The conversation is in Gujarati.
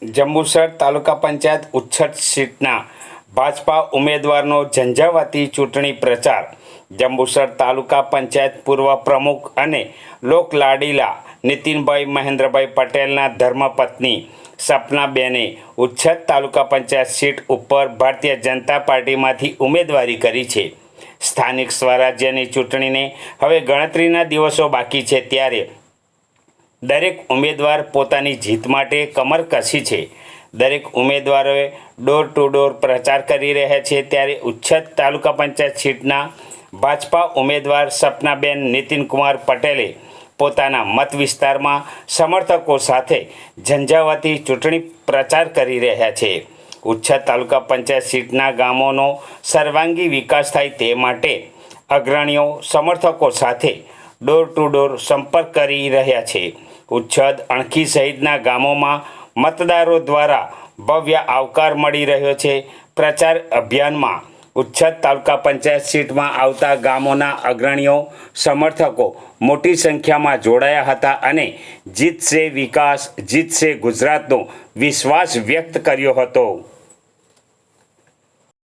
જંબુસર તાલુકા પંચાયત ઉચ્છલ સીટના ભાજપા ઉમેદવારનો ઝંઝાવાતી ચૂંટણી પ્રચાર। જંબુસર તાલુકા પંચાયત પૂર્વ પ્રમુખ અને લોકલાડીલા નીતિનભાઈ મહેન્દ્રભાઈ પટેલના ધર્મપત્ની સપનાબેને ઉચ્છલ તાલુકા પંચાયત સીટ ઉપર ભારતીય જનતા પાર્ટીમાંથી ઉમેદવારી કરી છે। સ્થાનિક સ્વરાજ્યની ચૂંટણીને હવે ગણતરીના દિવસો બાકી છે, ત્યારે દરેક ઉમેદવાર પોતાની જીત માટે કમર કસી છે। દરેક ઉમેદવારોએ ડોર ટુ ડોર પ્રચાર કરી રહ્યા છે, ત્યારે ઉચ્છલ તાલુકા પંચાયત સીટના ભાજપા ઉમેદવાર સપનાબેન નીતિનકુમાર પટેલે પોતાના મત વિસ્તારમાં સમર્થકો સાથે ઝંઝાવાતી ચૂંટણી પ્રચાર કરી રહ્યા છે। ઉચ્છલ તાલુકા પંચાયત સીટના ગામોનો સર્વાંગી વિકાસ થાય તે માટે અગ્રણીઓ સમર્થકો સાથે ડોર ટુ ડોર સંપર્ક કરી રહ્યા છે। ઉચ્છલ, અણખી સહિતના ગામોમાં મતદારો દ્વારા ભવ્ય આવકાર મળી રહ્યો છે। પ્રચાર અભિયાનમાં ઉચ્છલ તાલુકા પંચાયત સીટમાં આવતા ગામોના અગ્રણીઓ સમર્થકો મોટી સંખ્યામાં જોડાયા હતા અને જીતશે વિકાસ, જીતશે ગુજરાતનો વિશ્વાસ વ્યક્ત કર્યો હતો।